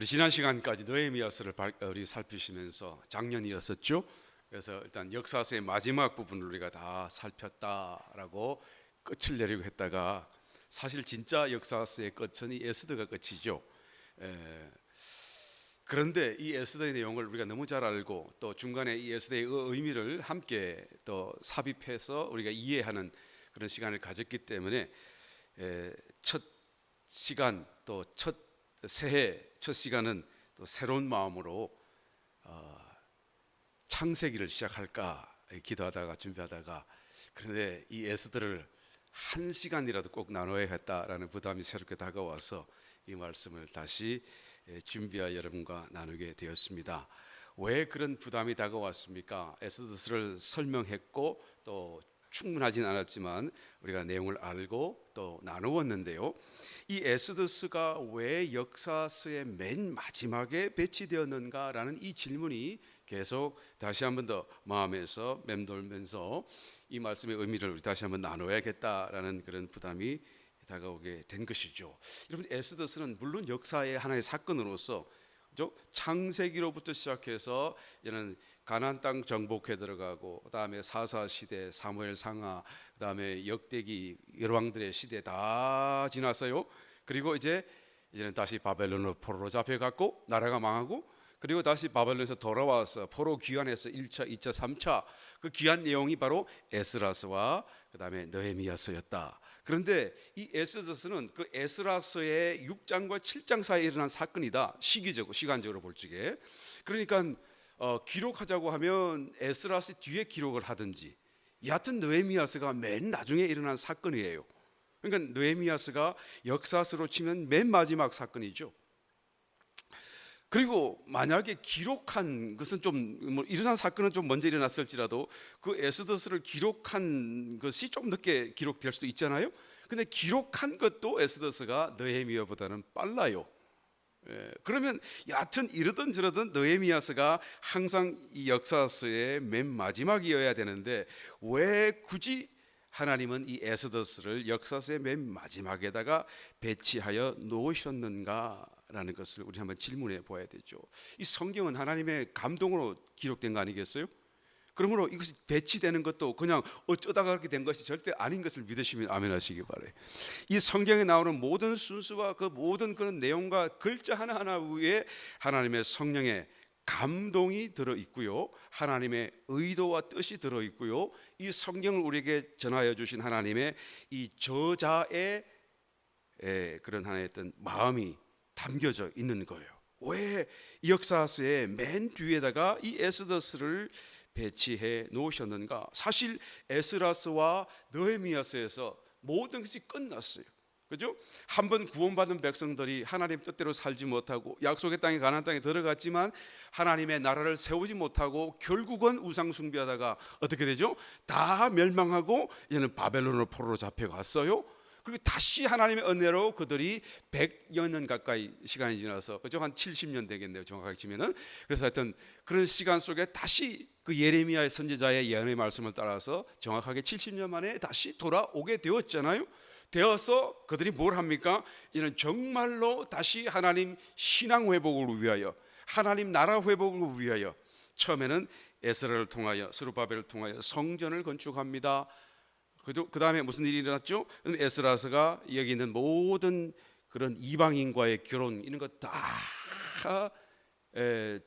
우리 지난 시간까지 느헤미야서를 우리 살피시면서 작년이었었죠. 그래서 일단 역사서의 마지막 부분을 우리가 다 살폈다라고 끝을 내리고 했다가 사실 진짜 역사서의 끝은 이 에스더가 끝이죠. 그런데 이 에스더의 내용을 우리가 너무 잘 알고 또 중간에 이 에스더의 의미를 함께 또 삽입해서 우리가 이해하는 그런 시간을 가졌기 때문에 첫 시간 또 첫 새해 첫 시간은 또 새로운 마음으로 창세기를 시작할까 기도하다가 준비하다가 그런데 이 에스더를 한 시간이라도 꼭 나눠야겠다라는 부담이 새롭게 다가와서 이 말씀을 다시 준비하여 여러분과 나누게 되었습니다. 왜 그런 부담이 다가왔습니까? 에스더서를 설명했고 또 충분하진 않았지만 우리가 내용을 알고 또 나누었는데요. 이 에스더서가 왜 역사서의 맨 마지막에 배치되었는가라는 이 질문이 계속 다시 한번 더 마음에서 맴돌면서 이 말씀의 의미를 우리 다시 한번 나눠야겠다라는 그런 부담이 다가오게 된 것이죠. 여러분, 에스더서는 물론 역사의 하나의 사건으로서 창세기로부터 시작해서 이제는 가나안 땅 정복해 들어가고 그다음에 사사 시대, 사무엘 상하, 그다음에 역대기 열왕들의 시대 다 지나서요. 그리고 이제는 다시 바벨론으로 포로로 잡혀갔고 나라가 망하고 그리고 다시 바벨론에서 돌아와서 포로 귀환해서 1차, 2차, 3차 그 귀환 내용이 바로 에스라서와 그다음에 느헤미야서였다. 그런데 이 에스더서는 그 에스라서의 6장과 7장 사이에 일어난 사건이다. 시기적으로 시간적으로 볼 적에. 그러니까 기록하자고 하면 에스라서 뒤에 기록을 하든지 여하튼 느헤미야서가 맨 나중에 일어난 사건이에요. 그러니까 느헤미야서가 역사서로 치면 맨 마지막 사건이죠. 그리고 만약에 기록한 것은 일어난 사건은 좀 먼저 일어났을지라도 그 에스더서를 기록한 것이 좀 늦게 기록될 수도 있잖아요. 근데 기록한 것도 에스더서가 느헤미야보다는 빨라요. 그러면 여하튼 이러든 저러든 느헤미야서가 항상 이 역사서의 맨 마지막이어야 되는데 왜 굳이 하나님은 이 에스더서를 역사서의 맨 마지막에다가 배치하여 놓으셨는가라는 것을 우리 한번 질문해 보아야 되죠. 이 성경은 하나님의 감동으로 기록된 거 아니겠어요? 그러므로 이것이 배치되는 것도 그냥 어쩌다가 그렇게 된 것이 절대 아닌 것을 믿으시면 아멘 하시기 바라요. 이 성경에 나오는 모든 순수와 그 모든 그런 내용과 글자 하나하나 위에 하나님의 성령의 감동이 들어있고요, 하나님의 의도와 뜻이 들어있고요, 이 성경을 우리에게 전하여 주신 하나님의 이 저자의 그런 하나의 어떤 마음이 담겨져 있는 거예요. 왜 이 역사서의 맨 뒤에다가 이 에스더서를 배치해 놓으셨는가? 사실 에스라서와 느헤미야서에서 모든 것이 끝났어요. 그죠? 한번 구원받은 백성들이 하나님 뜻대로 살지 못하고 약속의 땅에 가나안 땅에 들어갔지만 하나님의 나라를 세우지 못하고 결국은 우상 숭배하다가 어떻게 되죠? 다 멸망하고 이제는 바벨론으로 포로로 잡혀갔어요. 그리고 다시 하나님의 은혜로 그들이 100여 년 가까이 시간이 지나서 그죠? 한 70년 되겠네요, 정확하게 치면은. 그래서 하여튼 그런 시간 속에 다시 그 예레미야의 선지자의 예언의 말씀을 따라서 정확하게 70년 만에 다시 돌아오게 되었잖아요. 되어서 그들이 뭘 합니까? 이는 정말로 다시 하나님 신앙 회복을 위하여, 하나님 나라 회복을 위하여 처음에는 에스라를 통하여, 스룹바벨을 통하여 성전을 건축합니다. 그 다음에 무슨 일이 일어났죠? 에스라서가 여기 있는 모든 그런 이방인과의 결혼 이런 것 다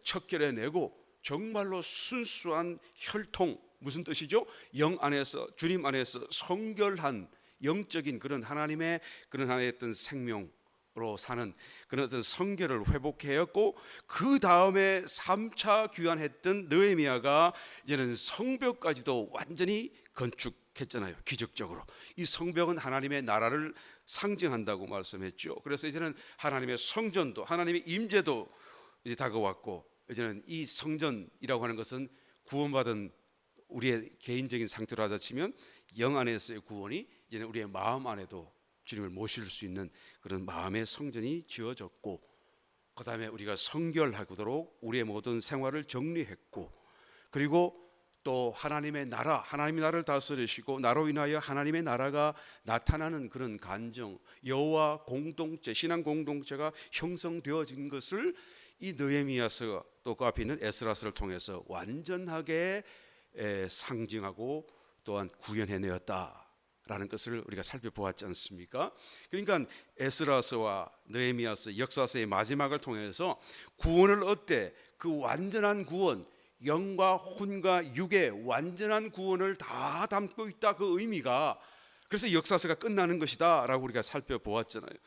척결해내고 정말로 순수한 혈통, 무슨 뜻이죠? 영 안에서, 주님 안에서 성결한 영적인 그런 하나님의 그런 하나의 어떤 생명으로 사는 그런 어떤 성결을 회복해였고, 그 다음에 3차 귀환했던 느헤미야가 이제는 성벽까지도 완전히 건축했잖아요. 기적적으로 이 성벽은 하나님의 나라를 상징한다고 말씀했죠. 그래서 이제는 하나님의 성전도, 하나님의 임재도 이제 다가왔고, 이제는 이 성전이라고 하는 것은 구원받은 우리의 개인적인 상태로 하자 치면 영 안에서의 구원이 이제는 우리의 마음 안에도 주님을 모실 수 있는 그런 마음의 성전이 지어졌고, 그 다음에 우리가 성결하도록 우리의 모든 생활을 정리했고, 그리고 또 하나님의 나라, 하나님의 나라를 다스리시고 나로 인하여 하나님의 나라가 나타나는 그런 간정, 여호와 공동체, 신앙 공동체가 형성되어진 것을 이 느헤미야서 또 그 앞에 있는 에스라서를 통해서 완전하게 상징하고 또한 구현해내었다라는 것을 우리가 살펴보았지 않습니까? 그러니까 에스라서와 느헤미야서, 역사서의 마지막을 통해서 구원을 얻되 그 완전한 구원, 영과 혼과 육의 완전한 구원을 다 담고 있다, 그 의미가. 그래서 역사서가 끝나는 것이다 라고 우리가 살펴보았잖아요.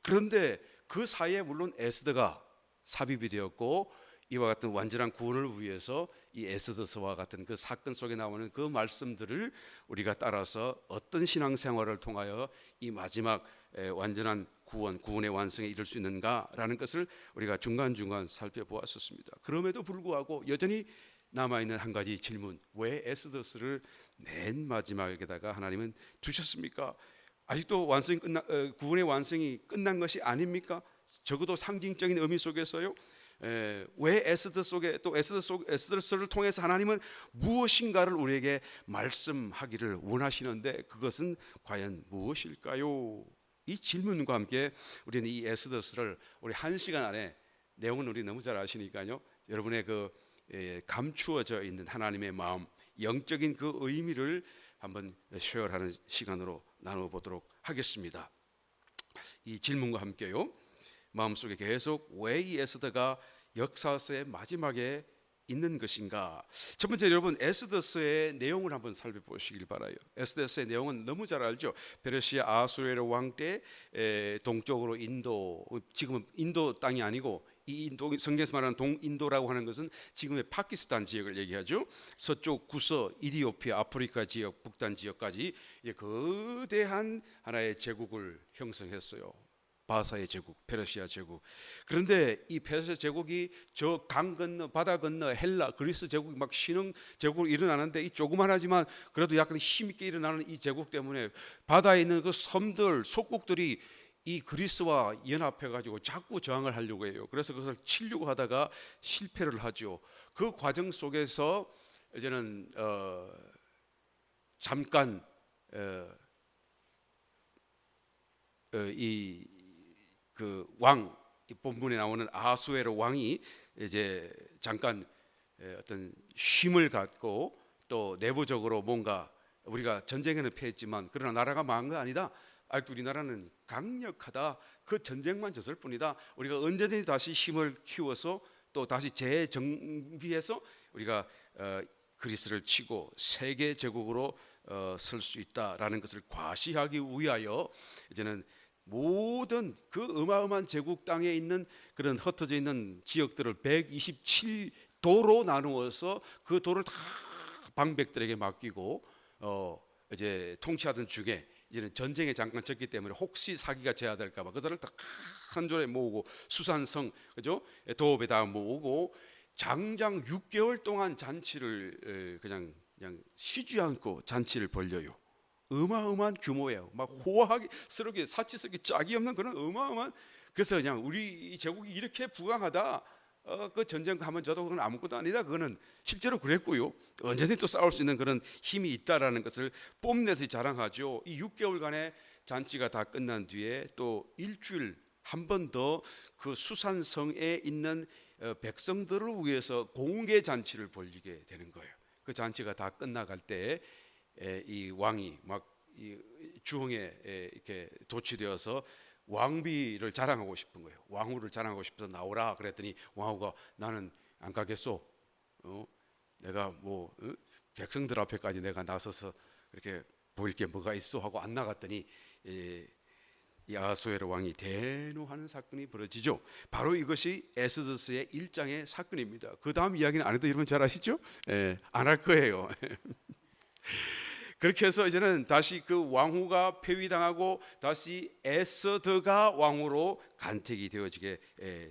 그런데 그 사이에 물론 에스더가 삽입이 되었고, 이와 같은 완전한 구원을 위해서 이 에스더서와 같은 그 사건 속에 나오는 그 말씀들을 우리가 따라서 어떤 신앙생활을 통하여 이 마지막 완전한 구원의 완성에 이를 수 있는가라는 것을 우리가 중간중간 살펴보았었습니다. 그럼에도 불구하고 여전히 남아있는 한 가지 질문, 왜 에스더서를 맨 마지막에다가 하나님은 두셨습니까? 아직도 구원의 완성이 끝난 것이 아닙니까? 적어도 상징적인 의미 속에서요. 왜 에스더서를 통해서 하나님은 무엇인가를 우리에게 말씀하기를 원하시는데 그것은 과연 무엇일까요? 이 질문과 함께 우리는 이 에스더서를 우리 1시간 안에, 내용은 우리 너무 잘 아시니까요, 여러분의 그 감추어져 있는 하나님의 마음, 영적인 그 의미를 한번 쉐어하는 시간으로 나눠보도록 하겠습니다. 이 질문과 함께요, 마음속에 계속 왜 이 에스더가 역사서의 마지막에 있는 것인가. 첫 번째, 여러분 에스더서의 내용을 한번 살펴보시길 바라요. 에스더서의 내용은 너무 잘 알죠. 페르시아 아수에르 왕 때 동쪽으로 인도, 지금은 인도 땅이 아니고 이 인도, 성경에서 말하는 동인도라고 하는 것은 지금의 파키스탄 지역을 얘기하죠. 서쪽 구서 이디오피아, 아프리카 지역, 북단 지역까지 거대한 하나의 제국을 형성했어요. 바사의 제국, 페르시아 제국. 그런데 이 페르시아 제국이 저 강 건너, 바다 건너 헬라, 그리스 제국이 막 신흥 제국으로 일어나는데, 이 조그만하지만 그래도 약간 힘있게 일어나는 이 제국 때문에 바다에 있는 그 섬들, 속국들이 이 그리스와 연합해가지고 자꾸 저항을 하려고 해요. 그래서 그것을 치려고 하다가 실패를 하죠. 그 과정 속에서 이제는 잠깐 그 왕, 본문에 나오는 아수에르 왕이 이제 잠깐 어떤 쉼을 갖고, 또 내부적으로 뭔가, 우리가 전쟁에는 패했지만 그러나 나라가 망한 거 아니다. 아직도 우리나라는 강력하다. 그 전쟁만 졌을 뿐이다. 우리가 언제든지 다시 힘을 키워서 또 다시 재정비해서 우리가 그리스를 치고 세계 제국으로 설 수 있다라는 것을 과시하기 위하여 이제는 모든 그 어마어마한 제국 땅에 있는 그런 흩어져 있는 지역들을 127도로 나누어서 그 도를 다 방백들에게 맡기고 이제 통치하던 중에 이제는 전쟁에 잠깐 졌기 때문에 혹시 사기가 제압될까봐 그들을 다 한 줄에 모으고 수산성, 그죠? 도읍에다 모으고 장장 6개월 동안 잔치를 그냥 쉬지 않고 잔치를 벌려요. 어마어마한 규모예요. 막 호화스럽게 사치스럽게 짝이 없는 그런 어마어마한. 그래서 그냥 우리 제국이 이렇게 부강하다, 그 전쟁 한번 져도 그건 아무것도 아니다. 그거는 실제로 그랬고요. 언제든지 또 싸울 수 있는 그런 힘이 있다라는 것을 뽐내서 자랑하죠. 이 6개월간의 잔치가 다 끝난 뒤에 또 일주일 한 번 더 그 수산성에 있는 백성들을 위해서 공개 잔치를 벌이게 되는 거예요. 그 잔치가 다 끝나갈 때 이 왕이 막 이 주홍에 이렇게 도취되어서 왕비를 자랑하고 싶은 거예요. 왕후를 자랑하고 싶어서 나오라 그랬더니 왕후가 나는 안 가겠소. 내가 뭐 백성들 앞에까지 내가 나서서 이렇게 보일 게 뭐가 있어 하고 안 나갔더니 이 아하수에르 왕이 대노하는 사건이 벌어지죠. 바로 이것이 에스더서의 1장의 사건입니다. 그 다음 이야기는 안 해도 여러분 잘 아시죠? 안 할 거예요. 그렇게 해서 이제는 다시 그 왕후가 폐위당하고 다시 에스더가 왕후로 간택이 되어지게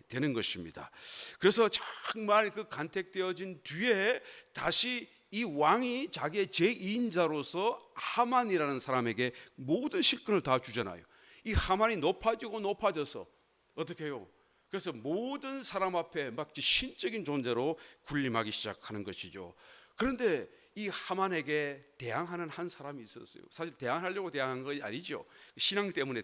되는 것입니다. 그래서 정말 그 간택되어진 뒤에 다시 이 왕이 자기의 제2인자로서 하만이라는 사람에게 모든 실권을 다 주잖아요. 이 하만이 높아지고 높아져서 어떻게 해요? 그래서 모든 사람 앞에 막 신적인 존재로 군림하기 시작하는 것이죠. 그런데 이 하만에게 대항하는 한 사람이 있었어요. 사실 대항하려고 대항한 건 아니죠. 신앙 때문에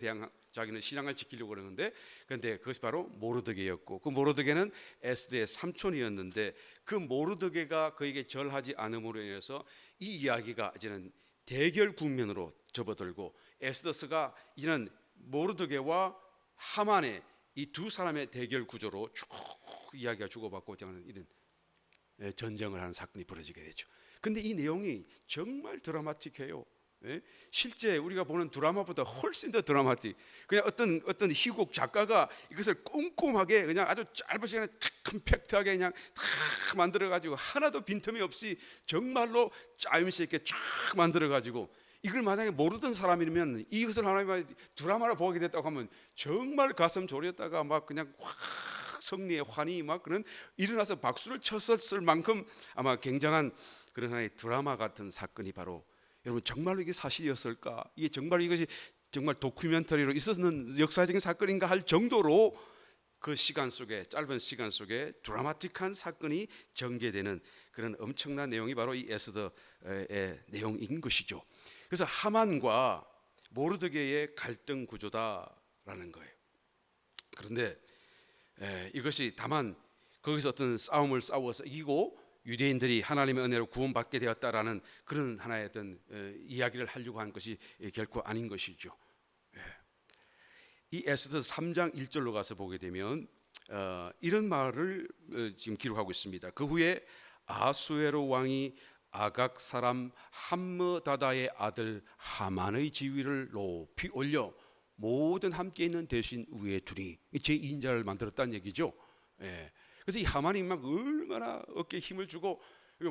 자기는 신앙을 지키려고 그러는데, 그런데 그것이 바로 모르드게였고, 그 모르드게는 에스더의 삼촌이었는데, 그 모르드게가 그에게 절하지 않음으로 인해서 이 이야기가 이제는 대결 국면으로 접어들고, 에스더스가 이제는 모르드게와 하만의 이 두 사람의 대결 구조로 쭉 이야기가 주고받고 이런 전쟁을 하는 사건이 벌어지게 되죠. 근데 이 내용이 정말 드라마틱해요. 실제 우리가 보는 드라마보다 훨씬 더 드라마틱. 그냥 어떤 희곡 작가가 이것을 꼼꼼하게 그냥 아주 짧은 시간에 컴팩트하게 그냥 다 만들어 가지고 하나도 빈틈이 없이 정말로 짜임새 있게 쫙 만들어 가지고, 이걸 만약에 모르던 사람이면 이것을 하나님의 드라마를 보게 됐다고 하면 정말 가슴 졸였다가 막 그냥 확 승리의 환희 막 그런 일어나서 박수를 쳤었을 만큼 아마 굉장한 그런 하나의 드라마 같은 사건이 바로, 여러분 정말로 이게 사실이었을까? 이게 정말 이것이 정말 다큐멘터리로 있었는 역사적인 사건인가 할 정도로 그 시간 속에, 짧은 시간 속에 드라마틱한 사건이 전개되는 그런 엄청난 내용이 바로 이 에스더의 내용인 것이죠. 그래서 하만과 모르드게의 갈등 구조다라는 거예요. 그런데 이것이 다만 거기서 어떤 싸움을 싸워서 이기고 유대인들이 하나님의 은혜로 구원받게 되었다라는 그런 하나의 어떤 이야기를 하려고 한 것이 결코 아닌 것이죠. 이 에스더 3장 1절로 가서 보게 되면 이런 말을 지금 기록하고 있습니다. 그 후에 아수에로 왕이 아각 사람 함므다다의 아들 하만의 지위를 높이 올려 모든 함께 있는 대신 위에 두니, 제2인자를 만들었다는 얘기죠. 그래서 이 하만이 막 얼마나 어깨에 힘을 주고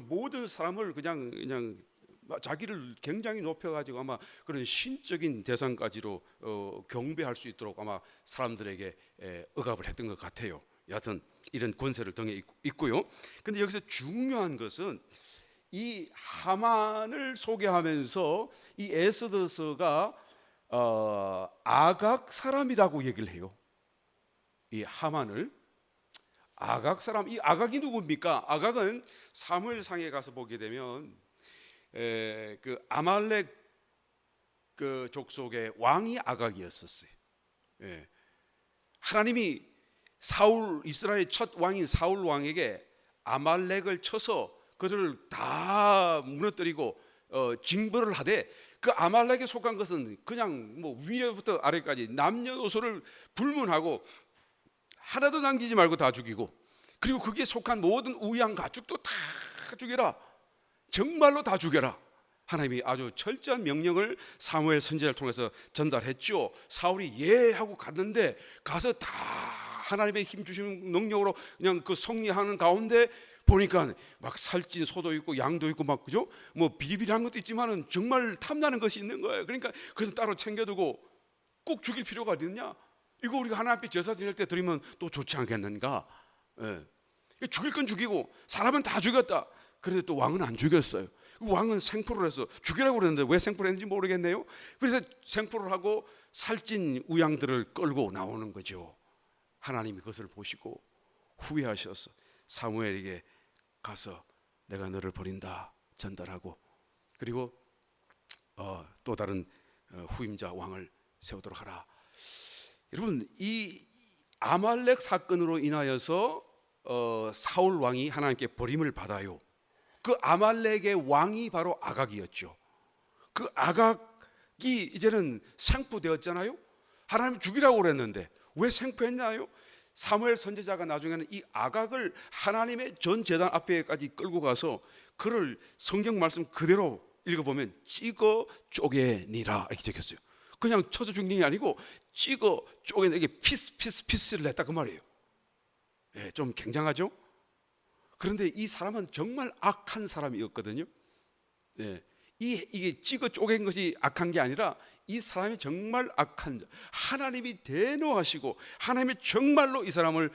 모든 사람을 그냥 자기를 굉장히 높여가지고 아마 그런 신적인 대상까지로 경배할 수 있도록 아마 사람들에게 억압을 했던 것 같아요. 여하튼 이런 권세를 등에 있고요. 근데 여기서 중요한 것은 이 하만을 소개하면서 이 에스더서가 아각 사람이라고 얘기를 해요. 이 하만을 아각 사람, 이 아각이 누굽니까? 아각은 사무엘상에 가서 보게 되면 그 아말렉 그 족속의 왕이 아각이었었어요. 하나님이 이스라엘 첫 왕인 사울 왕에게 아말렉을 쳐서 그들을 다 무너뜨리고 징벌을 하되, 그 아말렉에 속한 것은 그냥 뭐 위에부터 아래까지 남녀노소를 불문하고 하나도 남기지 말고 다 죽이고, 그리고 거기에 속한 모든 우양 가축도 다 죽여라, 정말로 다 죽여라. 하나님이 아주 철저한 명령을 사무엘 선지자를 통해서 전달했죠. 사울이 예 하고 갔는데 가서 다 하나님의 힘 주시는 능력으로 그냥 그 승리하는 가운데 보니까 막 살찐 소도 있고 양도 있고 막, 그죠? 뭐 비리비리한 것도 있지만은 정말 탐나는 것이 있는 거예요. 그러니까 그것을 따로 챙겨두고 꼭 죽일 필요가 어딨냐? 이거 우리가 하나님 앞에 제사 지낼 때 드리면 또 좋지 않겠는가? 죽일 건 죽이고 사람은 다 죽였다. 그런데 또 왕은 안 죽였어요. 왕은 생포를 해서 죽이라고 그랬는데 왜 생포를 했는지 모르겠네요. 그래서 생포를 하고 살찐 우양들을 끌고 나오는 거죠. 하나님이 그것을 보시고 후회하셔서 사무엘에게 가서 내가 너를 버린다 전달하고, 그리고 또 다른 후임자 왕을 세우도록 하라. 여러분, 이 아말렉 사건으로 인하여서 사울 왕이 하나님께 버림을 받아요. 그 아말렉의 왕이 바로 아각이었죠. 그 아각이 이제는 생포되었잖아요. 하나님 죽이라고 그랬는데 왜 생포했나요? 사무엘 선지자가 나중에는 이 아각을 하나님의 전 제단 앞에까지 끌고 가서 그를 성경 말씀 그대로 읽어보면 찍어 쪼개니라 이렇게 적혔어요. 그냥 쳐서 죽는 게 아니고 찍어 쪼개니, 이게 피스를 냈다 그 말이에요. 좀 굉장하죠? 그런데 이 사람은 정말 악한 사람이었거든요. 이게 찍어 쪼갠 것이 악한 게 아니라 이 사람이 정말 악한 자, 하나님이 대노하시고 하나님이 정말로 이 사람을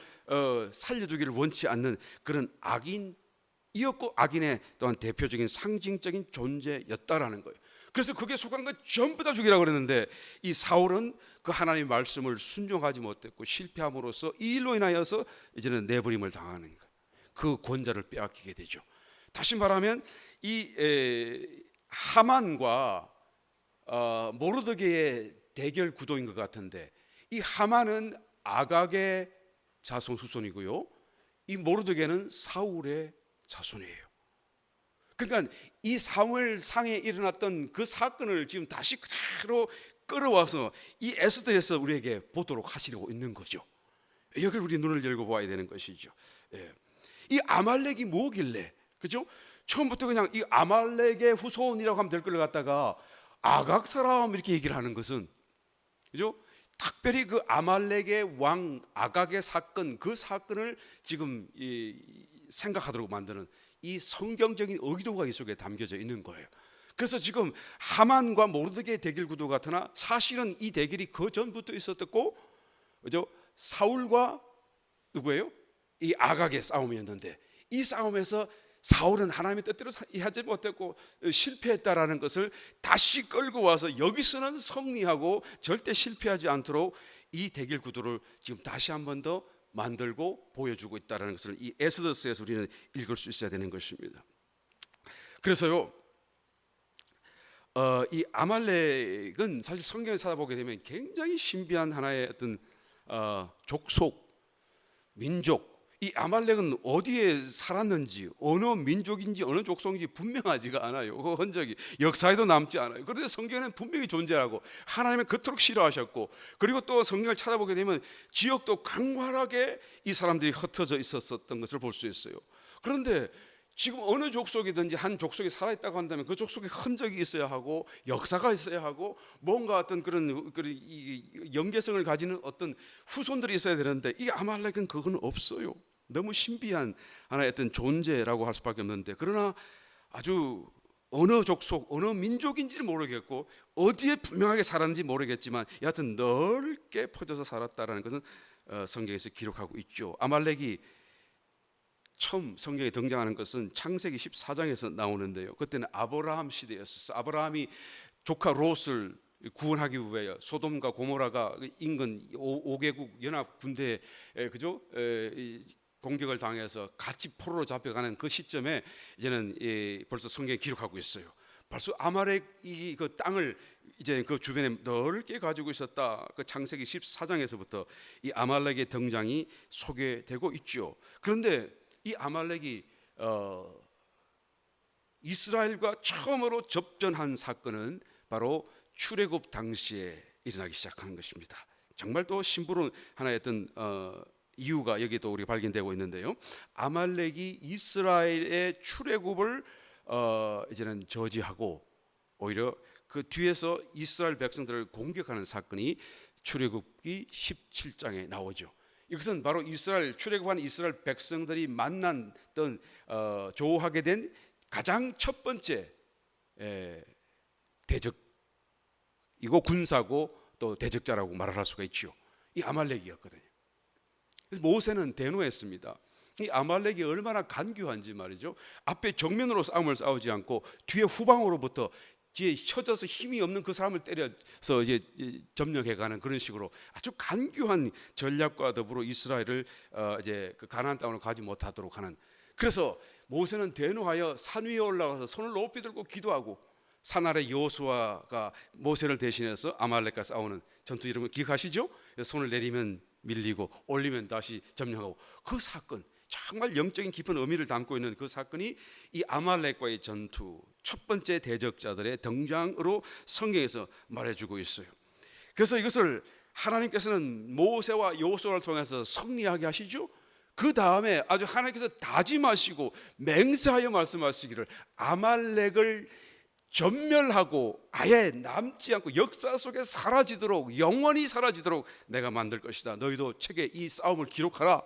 살려두기를 원치 않는 그런 악인이었고, 악인의 또한 대표적인 상징적인 존재였다라는 거예요. 그래서 그게 속한 것 전부 다 죽이라고 그랬는데 이 사울은 그 하나님의 말씀을 순종하지 못했고 실패함으로써 이 일로 인하여서 이제는 내버림을 당하는 거예요. 그 권자를 빼앗기게 되죠. 다시 말하면 하만과 모르드게의 대결 구도인 것 같은데, 이 하만은 아각의 자손 후손이고요, 이 모르드게는 사울의 자손이에요. 그러니까 이 사무엘상에 일어났던 그 사건을 지금 다시 그대로 끌어와서 이 에스더에서 우리에게 보도록 하시려고 있는 거죠. 여기를 우리 눈을 열고 봐야 되는 것이죠. 이 아말렉이 뭐길래, 그죠? 처음부터 그냥 이 아말렉의 후손이라고 하면 될 걸 갖다가 아각 사람 이렇게 얘기를 하는 것은, 그죠? 특별히 그 아말렉의 왕 아각의 사건, 그 사건을 지금 생각하도록 만드는 이 성경적인 의도가 이 속에 담겨져 있는 거예요. 그래서 지금 하만과 모르드게의 대결 구도 같으나 사실은 이 대결이 그 전부터 있었고, 그죠? 사울과 누구예요? 이 아각의 싸움이었는데, 이 싸움에서 사울은 하나님의 뜻대로 하지 못했고 실패했다라는 것을 다시 끌고 와서 여기서는 승리하고 절대 실패하지 않도록 이 대결 구도를 지금 다시 한 번 더 만들고 보여주고 있다는 것을 이 에스더스에서 우리는 읽을 수 있어야 되는 것입니다. 그래서요, 이 아말렉은 사실 성경을 찾아보게 되면 굉장히 신비한 하나의 어떤 족속, 민족, 이 아말렉은 어디에 살았는지, 어느 민족인지 어느 족속인지 분명하지가 않아요. 그 흔적이 역사에도 남지 않아요. 그런데 성경에는 분명히 존재하고 하나님은 그토록 싫어하셨고, 그리고 또 성경을 찾아보게 되면 지역도 광활하게 이 사람들이 흩어져 있었던 것을 볼 수 있어요. 그런데 지금 어느 족속이든지 한 족속이 살아있다고 한다면 그 족속에 흔적이 있어야 하고 역사가 있어야 하고 뭔가 어떤 그런 연계성을 가지는 어떤 후손들이 있어야 되는데, 이 아말렉은 그건 없어요. 너무 신비한 하나의 어떤 존재라고 할 수밖에 없는데, 그러나 아주 어느 족속, 어느 민족인지를 모르겠고 어디에 분명하게 살았는지 모르겠지만 여하튼 넓게 퍼져서 살았다라는 것은 성경에서 기록하고 있죠. 아말렉이 처음 성경에 등장하는 것은 창세기 14장에서 나오는데요, 그때는 아브라함 시대였어요. 아브라함이 조카 롯을 구원하기 위해 소돔과 고모라가 인근 5개국 연합 군대에 그죠? 공격을 당해서 같이 포로로 잡혀가는 그 시점에 이제는 벌써 성경에 기록하고 있어요. 벌써 아말렉이 그 땅을 이제 그 주변에 넓게 가지고 있었다. 그 창세기 14장에서부터 이 아말렉의 등장이 소개되고 있죠. 그런데 이 아말렉이 이스라엘과 처음으로 접전한 사건은 바로 출애굽 당시에 일어나기 시작한 것입니다. 정말 또 심부름 하나의 어떤 이유가 여기 또 우리가 발견되고 있는데요, 아말렉이 이스라엘의 출애굽을 이제는 저지하고 오히려 그 뒤에서 이스라엘 백성들을 공격하는 사건이 출애굽기 17장에 나오죠. 이것은 바로 이스라엘 출애굽한 이스라엘 백성들이 만났던 조하게 된 가장 첫 번째 대적이고 군사고 또 대적자라고 말할 수가 있죠. 이 아말렉이었거든요. 그래서 모세는 대노했습니다. 이 아말렉이 얼마나 간교한지 말이죠. 앞에 정면으로 싸움을 싸우지 않고 뒤에 후방으로부터 뒤에 쳐져서 힘이 없는 그 사람을 때려서 이제 점령해가는 그런 식으로 아주 간교한 전략과 더불어 이스라엘을 이제 그 가나안 땅으로 가지 못하도록 하는. 그래서 모세는 대노하여 산 위에 올라가서 손을 높이 들고 기도하고, 산 아래 여호수아가 모세를 대신해서 아말렉과 싸우는 전투 이런 거 기억하시죠? 손을 내리면 밀리고 올리면 다시 점령하고, 그 사건 정말 영적인 깊은 의미를 담고 있는 그 사건이 이 아말렉과의 전투 첫 번째 대적자들의 등장으로 성경에서 말해주고 있어요. 그래서 이것을 하나님께서는 모세와 여호수아를 통해서 승리하게 하시죠. 그 다음에 아주 하나님께서 다짐하시고 맹세하여 말씀하시기를 아말렉을 전멸하고 아예 남지 않고 역사 속에 사라지도록, 영원히 사라지도록 내가 만들 것이다. 너희도 책에 이 싸움을 기록하라.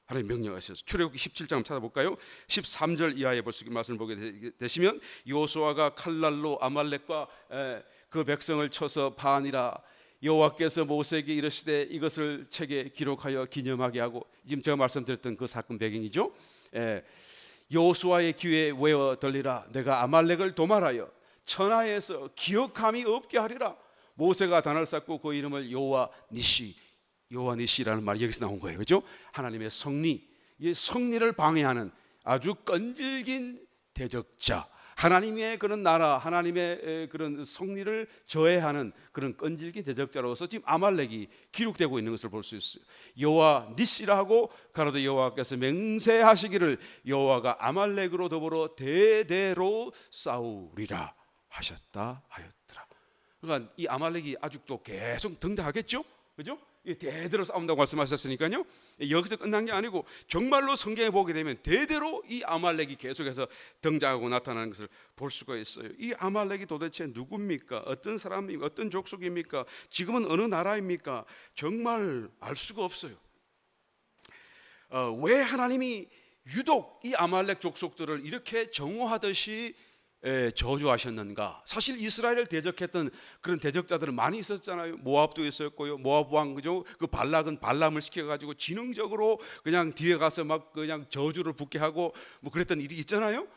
하나님 명령하셨어요. 출애굽기 17장 찾아볼까요? 13절 이하의 말씀을 보게 되시면, 여호수아가 칼날로 아말렉과 그 백성을 쳐서 반이라. 여호와께서 모세에게 이르시되 이것을 책에 기록하여 기념하게 하고, 지금 제가 말씀드렸던 그 사건 배경이죠. 여호수아의 귀에 외어 들리라. 내가 아말렉을 도말하여 천하에서 기억함이 없게 하리라. 모세가 단을 쌓고 그 이름을 여호와 니시라는 말이 여기서 나온 거예요. 그렇죠? 하나님의 승리, 이 승리를 방해하는 아주 끈질긴 대적자, 하나님의 그런 나라, 하나님의 그런 승리를 저해하는 그런 끈질긴 대적자로서 지금 아말렉이 기록되고 있는 것을 볼 수 있어요. 여호와 니시라 하고 가로되 여호와께서 맹세하시기를 여호와가 아말렉으로 더불어 대대로 싸우리라 하셨다 하였더라. 그러니까 이 아말렉이 아직도 계속 등장하겠죠, 그죠? 대대로 싸운다고 말씀하셨으니까요. 여기서 끝난 게 아니고 정말로 성경에 보게 되면 대대로 이 아말렉이 계속해서 등장하고 나타나는 것을 볼 수가 있어요. 이 아말렉이 도대체 누굽니까? 어떤 사람입니까? 어떤 족속입니까? 지금은 어느 나라입니까? 정말 알 수가 없어요. 왜 하나님이 유독 이 아말렉 족속들을 이렇게 정오하듯이 저주하셨는가? 사실 이스라엘을 대적했던 그런 대적자들은 많이 있었잖아요. 모압도 있었고요. 모압 왕, 그죠? 그 발락은 발람을 시켜가지고 지능적으로 그냥 뒤에 가서 막 그냥 저주를 붙게 하고 뭐 그랬던 일이 있잖아요.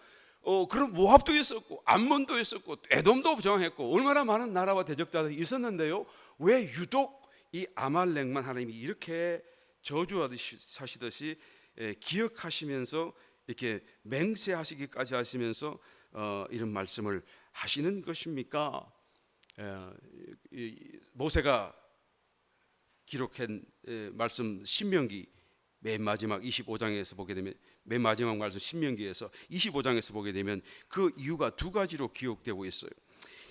그런 모압도 있었고 암몬도 있었고 에돔도 저항했고 얼마나 많은 나라와 대적자들이 있었는데요. 왜 유독 이 아말렉만 하나님이 이렇게 저주하시듯이 기억하시면서 이렇게 맹세하시기까지 하시면서 이런 말씀을 하시는 것입니까? 모세가 기록한 말씀 신명기 맨 마지막 25장에서 보게 되면, 맨 마지막 말씀 신명기에서 25장에서 보게 되면 그 이유가 두 가지로 기록되고 있어요.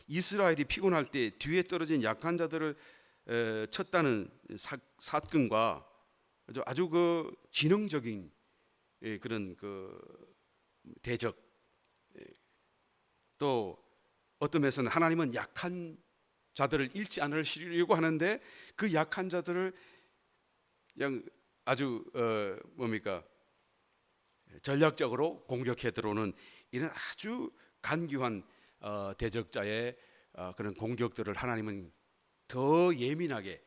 이스라엘이 피곤할 때 뒤에 떨어진 약한 자들을 쳤다는 사건과 아주 그 지능적인 그런 그 대적, 또 어떤 면에서는 하나님은 약한 자들을 잃지 않으시려고 하는데 그 약한 자들을 그냥 아주 전략적으로 공격해 들어오는 이런 아주 간교한 대적자의 그런 공격들을 하나님은 더 예민하게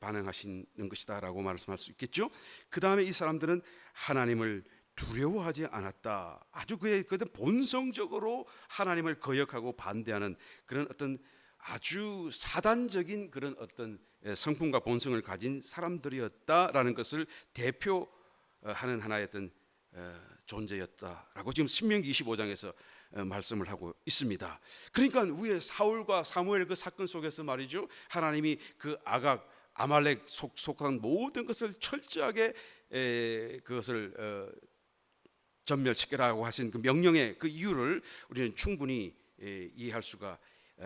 반응하시는 것이다라고 말씀할 수 있겠죠. 그 다음에 이 사람들은 하나님을 두려워하지 않았다. 아주 그의 본성적으로 하나님을 거역하고 반대하는 그런 어떤 아주 사단적인 그런 어떤 성품과 본성을 가진 사람들이었다라는 것을 대표하는 하나의 어떤 존재였다라고 지금 신명기 25장에서 말씀을 하고 있습니다. 그러니까 위에 사울과 사무엘 그 사건 속에서 말이죠, 하나님이 그 아각 아말렉 속한 모든 것을 철저하게 그것을 전멸시키라고 하신 그 명령의 그 이유를 우리는 충분히 이해할 수가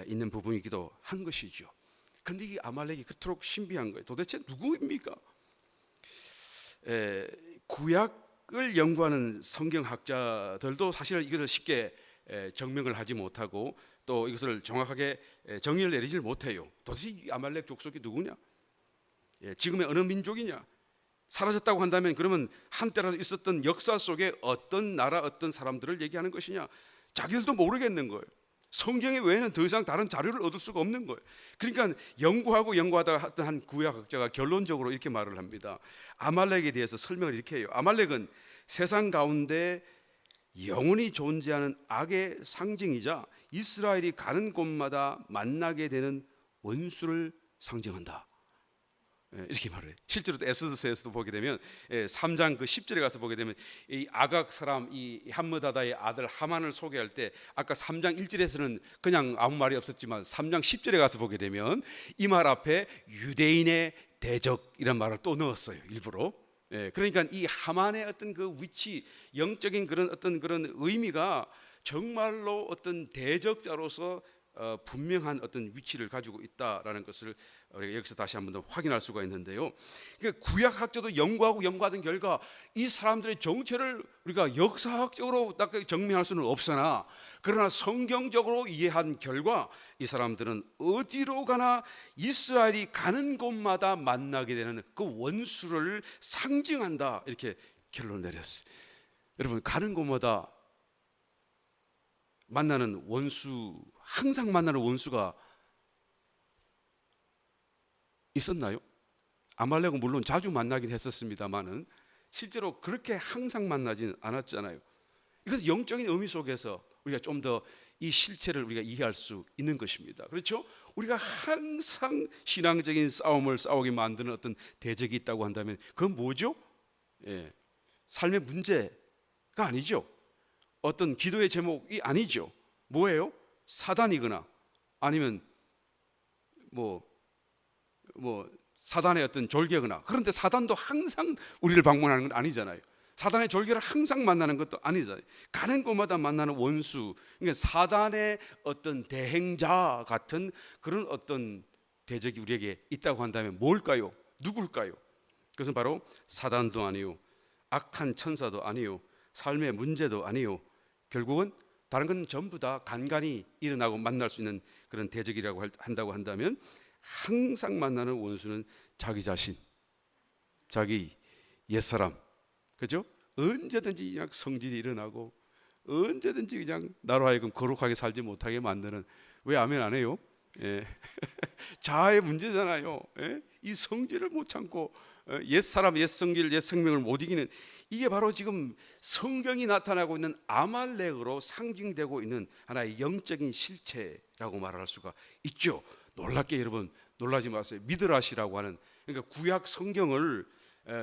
있는 부분이기도 한 것이죠. 그런데 이 아말렉이 그토록 신비한 거예요. 도대체 누구입니까? 구약을 연구하는 성경학자들도 사실 이것을 쉽게 정명을 하지 못하고 또 이것을 정확하게 정의를 내리질 못해요. 도대체 이 아말렉 족속이 누구냐? 지금의 어느 민족이냐? 사라졌다고 한다면 그러면 한때라도 있었던 역사 속에 어떤 나라 어떤 사람들을 얘기하는 것이냐? 자기들도 모르겠는 거예요. 성경 외에는 더 이상 다른 자료를 얻을 수가 없는 거예요. 그러니까 연구하다가 어떤 한 구약학자가 결론적으로 이렇게 말을 합니다. 아말렉에 대해서 설명을 이렇게 해요. 아말렉은 세상 가운데 영원히 존재하는 악의 상징이자 이스라엘이 가는 곳마다 만나게 되는 원수를 상징한다. 이렇게 말해요. 실제로 에스더서에서도 보게 되면 3장 그 10절에 가서 보게 되면 이 아각 사람 이 함므다다의 아들 하만을 소개할 때 아까 3장 1절에서는 그냥 아무 말이 없었지만 3장 10절에 가서 보게 되면 이 말 앞에 유대인의 대적 이런 말을 또 넣었어요, 일부러. 그러니까 이 하만의 어떤 그 위치, 영적인 그런 어떤 그런 의미가 정말로 어떤 대적자로서 분명한 어떤 위치를 가지고 있다라는 것을 우리가 여기서 다시 한번 더 확인할 수가 있는데요. 그러니까 구약학자도 연구하던 결과 이 사람들의 정체를 우리가 역사학적으로 딱 정리할 수는 없으나 그러나 성경적으로 이해한 결과 이 사람들은 어디로 가나 이스라엘이 가는 곳마다 만나게 되는 그 원수를 상징한다, 이렇게 결론을 내렸어요. 여러분, 가는 곳마다 만나는 원수, 항상 만나는 원수가 있었나요? 아말렉은 물론 자주 만나긴 했었습니다만은 실제로 그렇게 항상 만나지는 않았잖아요. 이것은 영적인 의미 속에서 우리가 좀 더 이 실체를 우리가 이해할 수 있는 것입니다. 그렇죠? 우리가 항상 신앙적인 싸움을 싸우게 만드는 어떤 대적이 있다고 한다면 그건 뭐죠? 삶의 문제가 아니죠. 어떤 기도의 제목이 아니죠. 뭐예요? 사단이거나 아니면 뭐 사단의 어떤 졸개거나. 그런데 사단도 항상 우리를 방문하는 건 아니잖아요. 사단의 졸개를 항상 만나는 것도 아니잖아요. 가는 곳마다 만나는 원수, 그러니까 사단의 어떤 대행자 같은 그런 어떤 대적이 우리에게 있다고 한다면 뭘까요? 누굴까요? 그것은 바로 사단도 아니요, 악한 천사도 아니요, 삶의 문제도 아니요, 결국은 다른 건 전부 다 간간히 일어나고 만날 수 있는 그런 대적이라고 한다고 한다면 항상 만나는 원수는 자기 자신, 자기 옛사람, 그죠? 언제든지 그냥 성질이 일어나고 언제든지 그냥 나로 하여금 거룩하게 살지 못하게 만드는. 왜 아멘 안 해요? 예. 자아의 문제잖아요. 예? 이 성질을 못 참고 옛사람, 옛성질, 옛생명을 못 이기는, 이게 바로 지금 성경이 나타나고 있는 아말렉으로 상징되고 있는 하나의 영적인 실체라고 말할 수가 있죠. 놀랍게 여러분 놀라지 마세요. 미드라시라고 하는, 그러니까 구약 성경을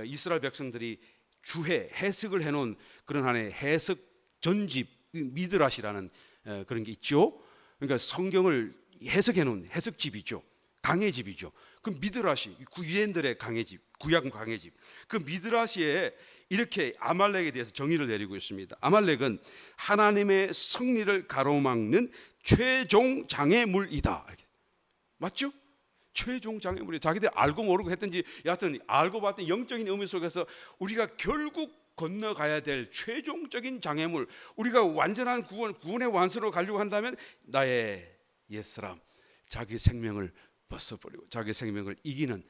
이스라엘 백성들이 주해 해석을 해놓은 그런 하나의 해석 전집 미드라시라는 그런 게 있죠. 그러니까 성경을 해석해놓은 해석집이죠. 강해집이죠. 그 미드라시, 유대인들의 강해집, 구약 강해집. 그 미드라시에 이렇게 아말렉에 대해서 정의를 내리고 있습니다. 아말렉은 하나님의 승리를 가로막는 최종 장애물이다. 맞죠? 최종 장애물이, 자기들 알고 모르고 했든지 여하튼 알고 봤던 영적인 의미 속에서 우리가 결국 건너가야 될 최종적인 장애물, 우리가 완전한 구원의 완성으로 가려고 한다면 나의 옛사람, 자기 생명을 벗어버리고 자기 생명을 이기는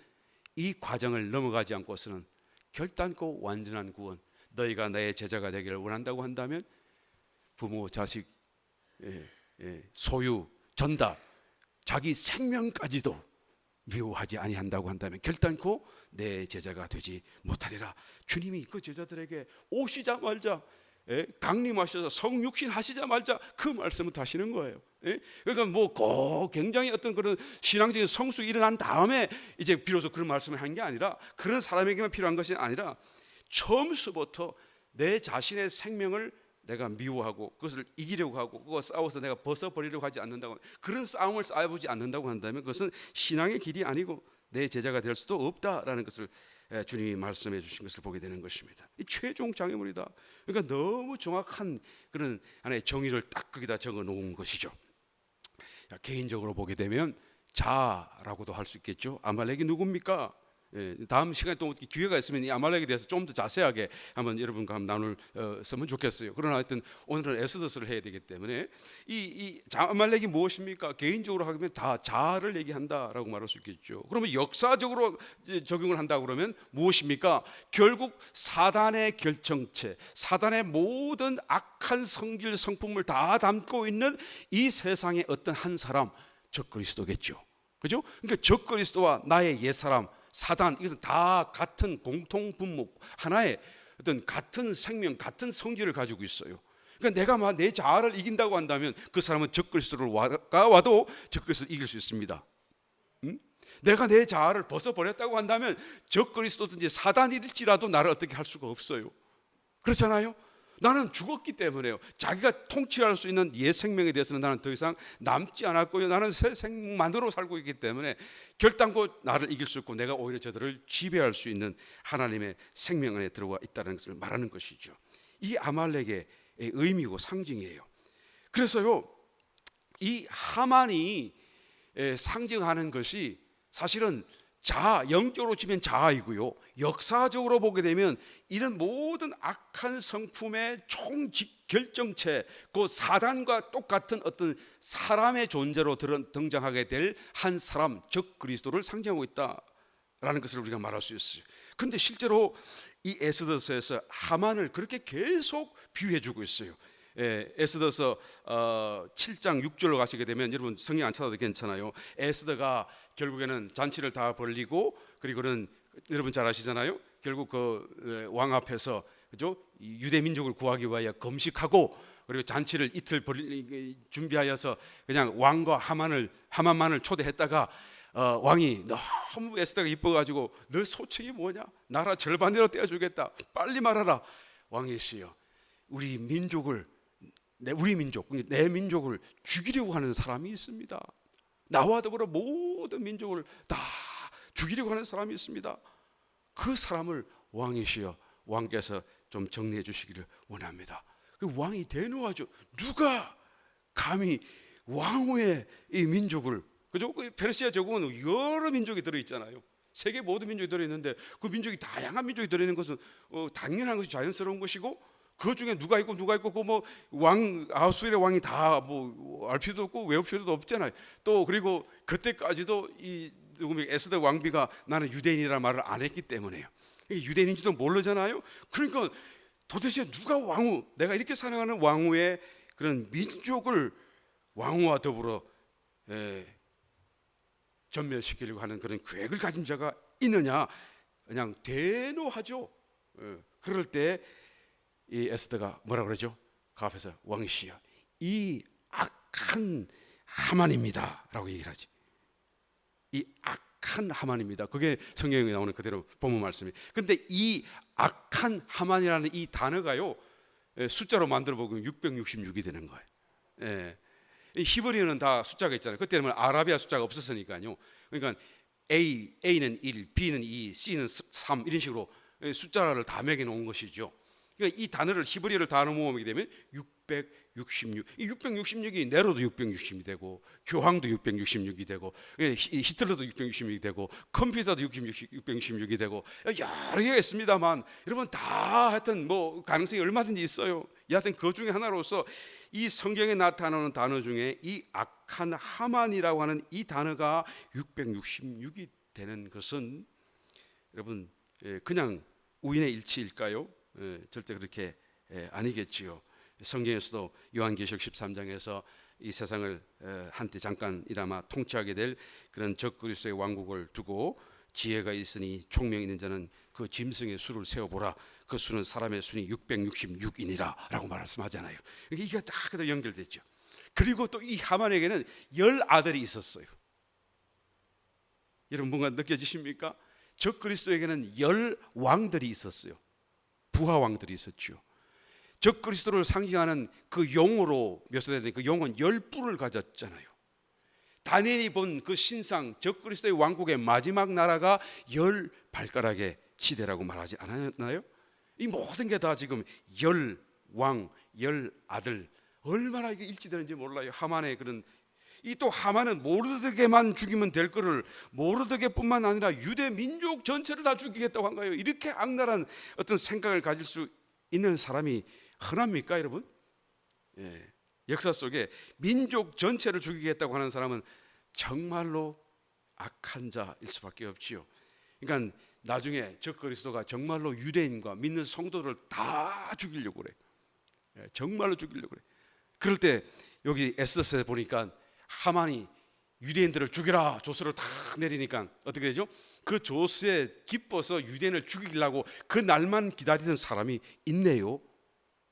이 과정을 넘어가지 않고서는 결단코 완전한 구원, 너희가 나의 제자가 되기를 원한다고 한다면 부모, 자식, 소유, 전다, 자기 생명까지도 미워하지 아니한다고 한다면 결단코 내 제자가 되지 못하리라. 주님이 그 제자들에게 오시자마자 강림하셔서 성육신 하시자마자 그 말씀을 하시는 거예요. 그러니까 뭐 꼭 굉장히 어떤 그런 신앙적인 성숙이 일어난 다음에 이제 비로소 그런 말씀을 한 게 아니라, 그런 사람에게만 필요한 것이 아니라 처음부터 내 자신의 생명을 내가 미워하고 그것을 이기려고 하고 그거 싸워서 내가 벗어버리려고 하지 않는다고, 그런 싸움을 싸워보지 않는다고 한다면 그것은 신앙의 길이 아니고 내 제자가 될 수도 없다라는 것을 주님이 말씀해 주신 것을 보게 되는 것입니다. 이 최종 장애물이다. 그러니까 너무 정확한 그런 하나의 정의를 딱 거기다 적어 놓은 것이죠. 개인적으로 보게 되면 자라고도 할 수 있겠죠. 아말렉이 누굽니까? 다음 시간에 또 기회가 있으면 이 아말렉에 대해서 좀 더 자세하게 한번 여러분과 한번 나눴으면 좋겠어요. 그러나 하여튼 오늘은 에스더스를 해야 되기 때문에 이 아말렉이 무엇입니까? 개인적으로 하면 다 자아를 얘기한다라고 말할 수 있겠죠. 그러면 역사적으로 적용을 한다 그러면 무엇입니까? 결국 사단의 결정체, 사단의 모든 악한 성질 성품을 다 담고 있는 이 세상의 어떤 한 사람, 적 그리스도겠죠. 그죠? 그러니까 적 그리스도와 나의 옛사람 사단, 이것은 다 같은 공통 분목, 하나의 어떤 같은 생명, 같은 성질을 가지고 있어요. 그러니까 내가 내 자아를 이긴다고 한다면 그 사람은 적그리스도를 와도 적그리스도를 이길 수 있습니다. 내가 내 자아를 벗어버렸다고 한다면 적그리스도든지 사단일지라도 나를 어떻게 할 수가 없어요. 그렇잖아요. 나는 죽었기 때문에요. 자기가 통치할 수 있는 옛 생명에 대해서는 나는 더 이상 남지 않았고요. 나는 새 생만으로 살고 있기 때문에 결단코 나를 이길 수 없고 내가 오히려 저들을 지배할 수 있는 하나님의 생명 안에 들어와 있다는 것을 말하는 것이죠. 이 아말렉의 의미고 상징이에요. 그래서요, 이 하만이 상징하는 것이 사실은 자아, 영적으로 치면 자아이고요, 역사적으로 보게 되면 이런 모든 악한 성품의 총결정체, 그 사단과 똑같은 어떤 사람의 존재로 등장하게 될 한 사람, 즉 그리스도를 상징하고 있다라는 것을 우리가 말할 수 있어요. 그런데 실제로 이 에스더서에서 하만을 그렇게 계속 비유해주고 있어요. 에스더서 7장 6절로 가시게 되면, 여러분 성경 안 찾아도 괜찮아요. 에스더가 결국에는 잔치를 다 벌리고, 그리고는 여러분 잘 아시잖아요. 결국 그 왕 앞에서, 그죠? 유대 민족을 구하기 위하여 금식하고, 그리고 잔치를 이틀 준비하여서 그냥 왕과 하만만을 초대했다가 왕이 너무 에스더가 이뻐가지고 너 소책이 뭐냐? 나라 절반대로 떼어주겠다. 빨리 말하라. 왕이시여, 우리 민족을 우리 민족, 내 민족을 죽이려고 하는 사람이 있습니다. 나와 더불어 모든 민족을 다 죽이려고 하는 사람이 있습니다. 그 사람을 왕이시여 왕께서 좀 정리해 주시기를 원합니다. 그 왕이 대노하죠. 누가 감히 왕후의 이 민족을, 그죠? 그 페르시아 제국은 여러 민족이 들어 있잖아요. 세계 모든 민족이 들어 있는데 그 민족이 다양한 민족이 들어 있는 것은 당연한 것이 자연스러운 것이고, 그 중에 누가 있고 그 뭐 왕 아하수엘의 왕이 다 뭐 알 필요도 없고 외울 필요도 없잖아요. 또 그리고 그때까지도 이 에스더 왕비가 나는 유대인이라는 말을 안 했기 때문에요. 유대인인지도 모르잖아요. 그러니까 도대체 누가 왕후, 내가 이렇게 사랑하는 왕후의 그런 민족을 왕후와 더불어 전멸시키려고 하는 그런 계획을 가진 자가 있느냐, 그냥 대노하죠. 그럴 때 이 에스더가 뭐라 그러죠? 그 앞에서 왕이시여 이 악한 하만입니다라고 얘기를 하지. 이 악한 하만입니다. 그게 성경에 나오는 그대로 본문 말씀이. 근데 이 악한 하만이라는 이 단어가요, 숫자로 만들어 보면 666이 되는 거예요. 이 히브리어는 다 숫자가 있잖아요. 그때는 아라비아 숫자가 없었으니까요. 그러니까 A는 1, B는 2, C는 3 이런 식으로 숫자를 다 매겨 놓은 것이죠. 그러니까 이 단어를 히브리어를 다 모으게 되면 666. 이 666이 네로도 666이 되고, 교황도 666이 되고, 히틀러도 666이 되고, 컴퓨터도 666이 되고, 여러 개가 있습니다만 여러분 다 하여튼 뭐 가능성이 얼마든지 있어요. 여하튼 그 중에 하나로서 이 성경에 나타나는 단어 중에 이 악한 하만이라고 하는 이 단어가 666이 되는 것은 여러분 그냥 우연의 일치일까요? 절대 그렇게 아니겠지요. 성경에서도 요한계시록 13장에서 이 세상을 한때 잠깐이나마 통치하게 될 그런 적그리스도의 왕국을 두고 지혜가 있으니 총명이 있는 자는 그 짐승의 수를 세어보라. 그 수는 사람의 수니 666이니라 라고 말씀하잖아요. 이게 다 연결됐죠. 그리고 또 이 하만에게는 10아들이 있었어요. 여러분 뭔가 느껴지십니까? 적그리스도에게는 10왕들이 있었어요. 부하왕들이 있었죠. 적그리스도를 상징하는 그 용으로 묘사되는 그 용은 10뿔을 가졌잖아요. 다니엘이 본 그 신상 적그리스도의 왕국의 마지막 나라가 10발가락의 시대라고 말하지 않았나요? 이 모든 게 다 지금 10왕, 10아들, 얼마나 이게 일치되는지 몰라요. 하만의 그런, 이 또 하만은 모르드게만 죽이면 될 거를 모르드게뿐만 아니라 유대 민족 전체를 다 죽이겠다고 한 거예요. 이렇게 악랄한 어떤 생각을 가질 수 있는 사람이 흔합니까, 여러분? 역사 속에 민족 전체를 죽이겠다고 하는 사람은 정말로 악한 자일 수밖에 없지요. 그러니까 나중에 적그리스도가 정말로 유대인과 믿는 성도들을 다 죽이려고 그래. 정말로 죽이려고 그래. 그럴 때 여기 에스더서에 보니까 하만이 유대인들을 죽여라 조서를 다 내리니까 어떻게 되죠? 그 조서에 기뻐서 유대인을 죽이려고 그 날만 기다리는 사람이 있네요.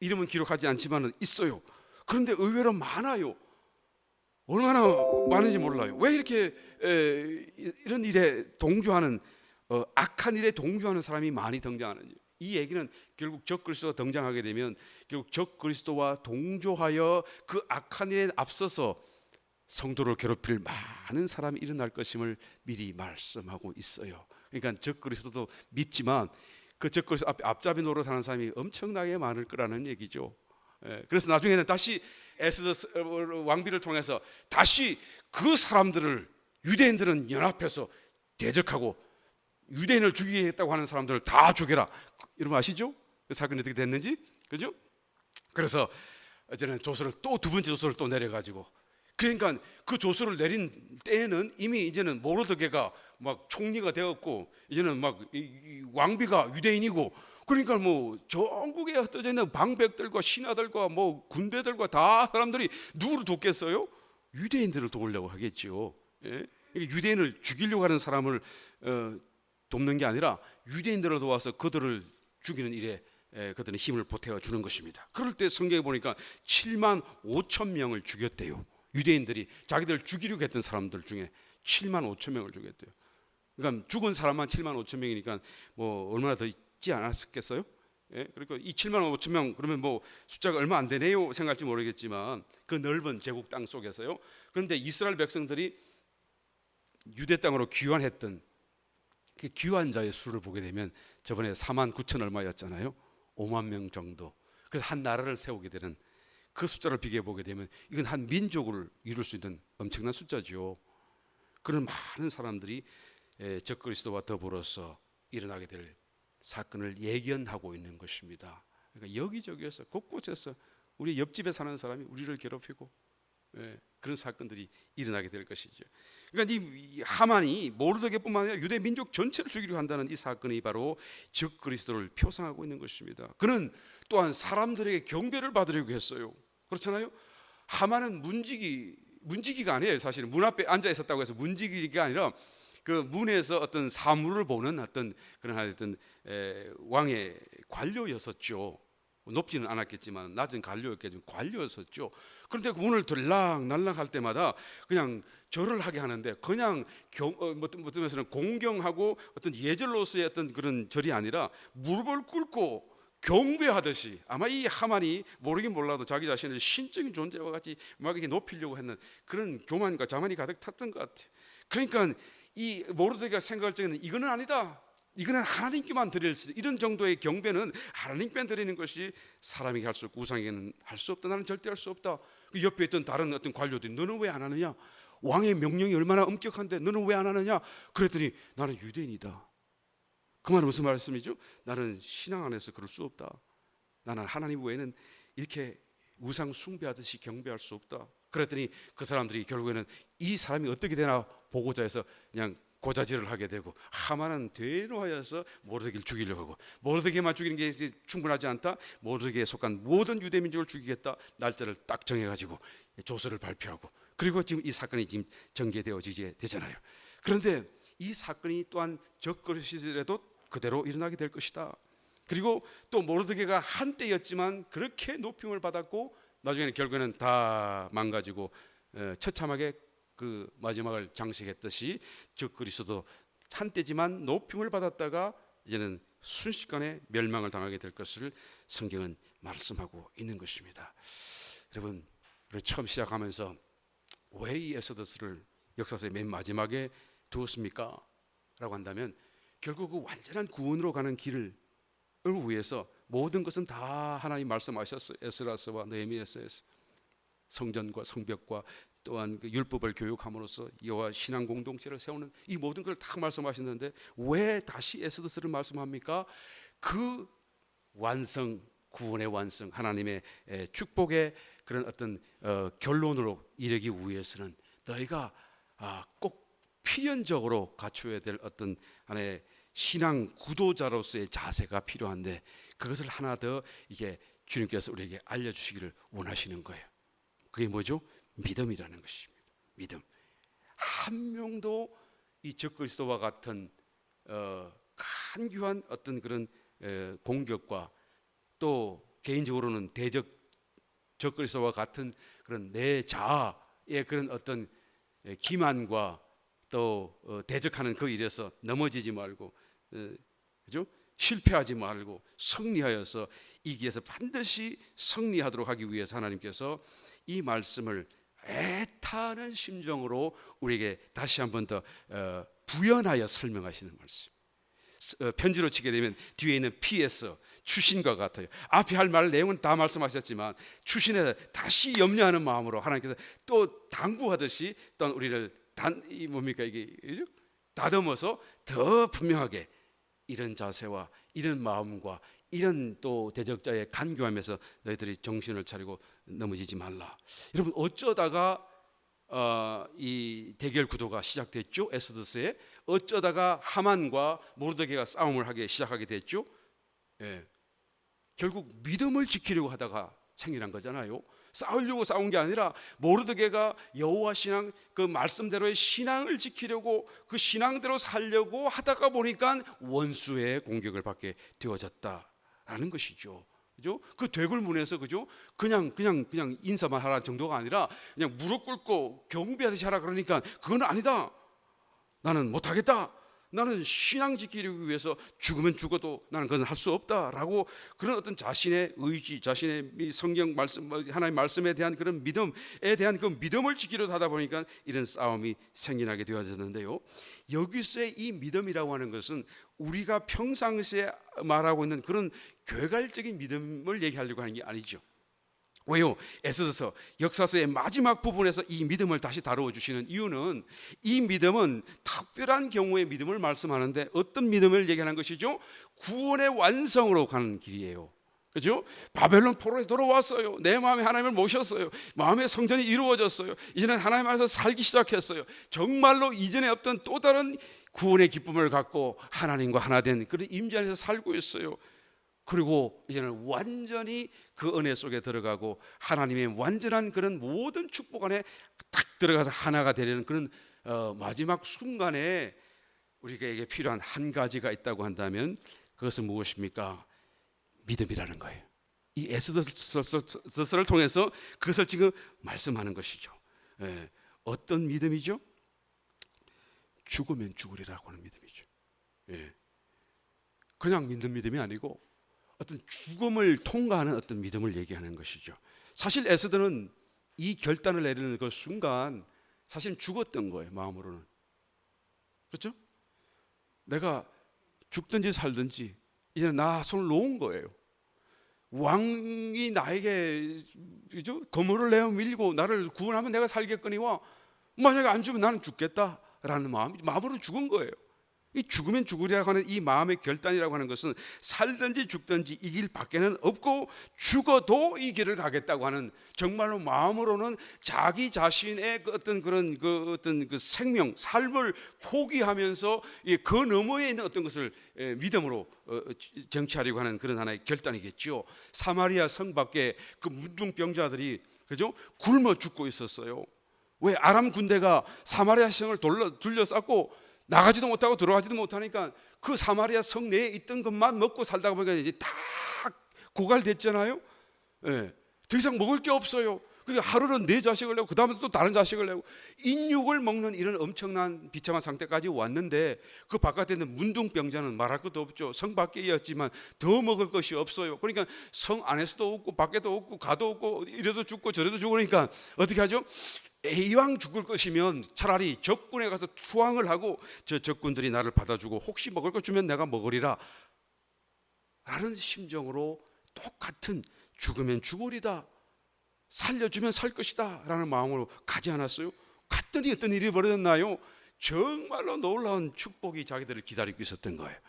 이름은 기록하지 않지만 있어요. 그런데 의외로 많아요. 얼마나 많은지 몰라요. 왜 이렇게 이런 일에 동조하는 악한 일에 동조하는 사람이 많이 등장하는지. 이 얘기는 결국 적그리스도가 등장하게 되면 결국 적그리스도와 동조하여 그 악한 일에 앞서서 성도를 괴롭힐 많은 사람이 일어날 것임을 미리 말씀하고 있어요. 그러니까 적그리스도도 밉지만 그 적그리스도 앞잡이 노릇하는 사람이 엄청나게 많을 거라는 얘기죠. 그래서 나중에는 다시 에스더 왕비를 통해서 다시 그 사람들을, 유대인들은 연합해서 대적하고 유대인을 죽이겠다고 하는 사람들을 다 죽여라. 여러분 아시죠? 그 사건이 어떻게 됐는지, 그죠? 그래서 이제는 조서를 또 두 번째 조서를 또 내려가지고, 그러니까 그 조서를 내린 때에는 이미 이제는 모르드게가 막 총리가 되었고 이제는 막 왕비가 유대인이고, 그러니까 뭐 전국에 흩어져 있는 방백들과 신하들과 뭐 군대들과 다 사람들이 누구를 돕겠어요? 유대인들을 도우려고 하겠지요. 유대인을 죽이려고 하는 사람을 돕는 게 아니라 유대인들을 도와서 그들을 죽이는 일에 그들은 힘을 보태어 주는 것입니다. 그럴 때 성경에 보니까 7만 5천 명을 죽였대요. 유대인들이 자기들 죽이려고 했던 사람들 중에 7만 5천 명을 죽였대요. 그러니까 죽은 사람만 7만 5천 명이니까 뭐 얼마나 더 있지 않았겠어요? 예? 그러니까 이 7만 5천 명 그러면 뭐 숫자가 얼마 안 되네요 생각할지 모르겠지만 그 넓은 제국 땅 속에서요. 그런데 이스라엘 백성들이 유대 땅으로 귀환했던 그 귀환자의 수를 보게 되면 저번에 4만 9천 얼마였잖아요. 5만 명 정도. 그래서 한 나라를 세우게 되는 그 숫자를 비교해 보게 되면 이건 한 민족을 이룰 수 있는 엄청난 숫자죠. 그런 많은 사람들이 적그리스도와 더불어서 일어나게 될 사건을 예견하고 있는 것입니다. 그러니까 여기저기에서 곳곳에서 우리 옆집에 사는 사람이 우리를 괴롭히고 그런 사건들이 일어나게 될 것이죠. 그러니까 이 하만이 모르드게뿐만 아니라 유대 민족 전체를 죽이려 한다는 이 사건이 바로 적그리스도를 표상하고 있는 것입니다. 그는 또한 사람들에게 경배를 받으려고 했어요. 그렇잖아요. 하만은 문지기가 아니에요. 사실은 문 앞에 앉아 있었다고 해서 문지기가 아니라 그 문에서 어떤 사물을 보는 어떤 그런 하여튼 왕의 관료였었죠. 높지는 않았겠지만 낮은 관료였겠지만 관료였었죠. 그런데 그 문을 들락날락 할 때마다 그냥 절을 하게 하는데 그냥 어떤 면에서는 공경하고 어떤 예절로서의 어떤 그런 절이 아니라 무릎을 꿇고 경배하듯이 아마 이 하만이 모르긴 몰라도 자기 자신을 신적인 존재와 같이 막 이렇게 높이려고 했는 그런 교만과 자만이 가득 탔던 것 같아요. 그러니까 이 모르드게가 생각할 적에는 이거는 아니다. 이거는 하나님께만 드릴 수 이런 정도의 경배는 하나님께 드리는 것이 사람에게 할 수 없고 우상에게는 할 수 없다. 나는 절대 할 수 없다. 그 옆에 있던 다른 어떤 관료들이 너는 왜 안 하느냐? 왕의 명령이 얼마나 엄격한데 너는 왜 안 하느냐? 그랬더니 나는 유대인이다. 그 말은 무슨 말씀이죠? 나는 신앙 안에서 그럴 수 없다. 나는 하나님 외에는 이렇게 우상 숭배하듯이 경배할 수 없다. 그랬더니 그 사람들이 결국에는 이 사람이 어떻게 되나 보고자 해서 그냥 고자질을 하게 되고 하만은 대노하여서 모르드게를 죽이려고 하고 모르드게만 죽이는 게 충분하지 않다. 모르드게에 속한 모든 유대 민족을 죽이겠다. 날짜를 딱 정해가지고 조서를 발표하고 그리고 지금 이 사건이 지금 전개되어지게 되잖아요. 그런데 이 사건이 또한 적그리스도에도 그대로 일어나게 될 것이다. 그리고 또 모르드게가 한때였지만 그렇게 높임을 받았고 나중에는 결국에는 다 망가지고 처참하게 그 마지막을 장식했듯이 적그리스도도 한때지만 높임을 받았다가 이제는 순식간에 멸망을 당하게 될 것을 성경은 말씀하고 있는 것입니다. 여러분, 우리 처음 시작하면서 왜 이 에스더스를 역사서의 맨 마지막에 두었습니까? 라고 한다면 결국 그 완전한 구원으로 가는 길을 위해서 모든 것은 다 하나님 말씀하셨어요. 에스라서와 느헤미야서에서 성전과 성벽과 또한 그 율법을 교육함으로써 여호와 신앙 공동체를 세우는 이 모든 걸 다 말씀하셨는데 왜 다시 에스더스를 말씀합니까? 그 완성, 구원의 완성, 하나님의 축복의 그런 어떤 결론으로 이르기 위해서는 너희가 꼭 필연적으로 갖추어야 될 어떤 하나의 신앙 구도자로서의 자세가 필요한데 그것을 하나 더 이게 주님께서 우리에게 알려주시기를 원하시는 거예요. 그게 뭐죠? 믿음이라는 것입니다. 믿음. 한 명도 이 적그리스도와 같은 간교한 어떤 그런 공격과 또 개인적으로는 적그리스도와 같은 그런 내 자아의 그런 어떤 기만과 또 대적하는 그 일에서 넘어지지 말고 그죠? 실패하지 말고 승리하여서 이 길에서 반드시 승리하도록 하기 위해서 하나님께서 이 말씀을 애타는 심정으로 우리에게 다시 한 번 더 부연하여 설명하시는 말씀. 편지로 치게 되면 뒤에 있는 PS 추신과 같아요. 앞에 할 말 내용은 다 말씀하셨지만 추신에 다시 염려하는 마음으로 하나님께서 또 당부하듯이 또 우리를 이게 다듬어서 더 분명하게 이런 자세와 이런 마음과 이런 또 대적자의 간교함에서 너희들이 정신을 차리고 넘어지지 말라. 여러분 어쩌다가 이 대결 구도가 시작됐죠? 에스더스에 어쩌다가 하만과 모르드게가 싸움을 하기 시작하게 됐죠? 결국 믿음을 지키려고 하다가 생겨난 거잖아요. 싸우려고 싸운 게 아니라 모르드게가 여호와 신앙 그 말씀대로의 신앙을 지키려고 그 신앙대로 살려고 하다가 보니까 원수의 공격을 받게 되어졌다라는 것이죠. 그죠? 그 대굴문에서 그죠? 그냥 인사만 하라는 정도가 아니라 그냥 무릎 꿇고 경배하듯이 하라 그러니까 그건 아니다. 나는 못하겠다. 나는 신앙 지키기 위해서 죽으면 죽어도 나는 그건 할 수 없다라고 그런 어떤 자신의 의지, 자신의 이 성경 말씀, 하나님 말씀에 대한 그런 믿음에 대한 그 믿음을 지키려 하다 보니까 이런 싸움이 생겨나게 되어졌는데요. 여기서의 이 믿음이라고 하는 것은 우리가 평상시에 말하고 있는 그런 괴갈적인 믿음을 얘기하려고 하는 게 아니죠. 왜요? 에스더서 역사서의 마지막 부분에서 이 믿음을 다시 다루어 주시는 이유는 이 믿음은 특별한 경우의 믿음을 말씀하는데 어떤 믿음을 얘기하는 것이죠? 구원의 완성으로 가는 길이에요. 그죠? 바벨론 포로에 돌아왔어요. 내 마음에 하나님을 모셨어요. 마음의 성전이 이루어졌어요. 이제는 하나님 안에서 살기 시작했어요. 정말로 이전에 없던 또 다른 구원의 기쁨을 갖고 하나님과 하나 된 그런 임재 안에서 살고 있어요. 그리고 이제는 완전히 그 은혜 속에 들어가고 하나님의 완전한 그런 모든 축복 안에 딱 들어가서 하나가 되려는 그런 마지막 순간에 우리에게 필요한 한 가지가 있다고 한다면 그것은 무엇입니까? 믿음이라는 거예요. 이 에스더서를 통해서 그것을 지금 말씀하는 것이죠. 어떤 믿음이죠? 죽으면 죽으리라고 하는 믿음이죠. 그냥 믿는 믿음이 아니고 어떤 죽음을 통과하는 어떤 믿음을 얘기하는 것이죠. 사실 에스더는 이 결단을 내리는 그 순간 사실 죽었던 거예요. 마음으로는. 그렇죠? 내가 죽든지 살든지 이제는 나 손을 놓은 거예요. 왕이 나에게 거물을 내어 밀고 나를 구원하면 내가 살겠거니와 만약에 안 주면 나는 죽겠다라는 마음으로 죽은 거예요. 이 죽으면 죽으리라고 하는 이 마음의 결단이라고 하는 것은 살든지 죽든지 이 길 밖에는 없고 죽어도 이 길을 가겠다고 하는 정말로 마음으로는 자기 자신의 어떤 그런 어떤 그 생명, 삶을 포기하면서 그 너머에 있는 어떤 것을 믿음으로 정치하려고 하는 그런 하나의 결단이겠죠. 사마리아 성 밖에 그 문둥병자들이 그죠? 굶어 죽고 있었어요. 왜? 아람 군대가 사마리아 성을 둘러쌌고 나가지도 못하고 들어가지도 못하니까 그 사마리아 성 내에 있던 것만 먹고 살다가 보니까 이제 다 고갈됐잖아요. 더 이상 먹을 게 없어요. 그러니까 하루는 내 자식을 내고 그 다음에 또 다른 자식을 내고 인육을 먹는 이런 엄청난 비참한 상태까지 왔는데 그 바깥에 있는 문둥병자는 말할 것도 없죠. 성 밖에였지만 더 먹을 것이 없어요. 그러니까 성 안에서도 없고 밖에도 없고 가도 없고 이래도 죽고 저래도 죽으니까 어떻게 하죠? 이왕 죽을 것이면 차라리 적군에 가서 투항을 하고 저 적군들이 나를 받아주고 혹시 먹을 것 주면 내가 먹으리라 라는 심정으로 똑같은 죽으면 죽으리다, 살려주면 살 것이다 라는 마음으로 가지 않았어요? 갔더니 어떤 일이 벌어졌나요? 정말로 놀라운 축복이 자기들을 기다리고 있었던 거예요.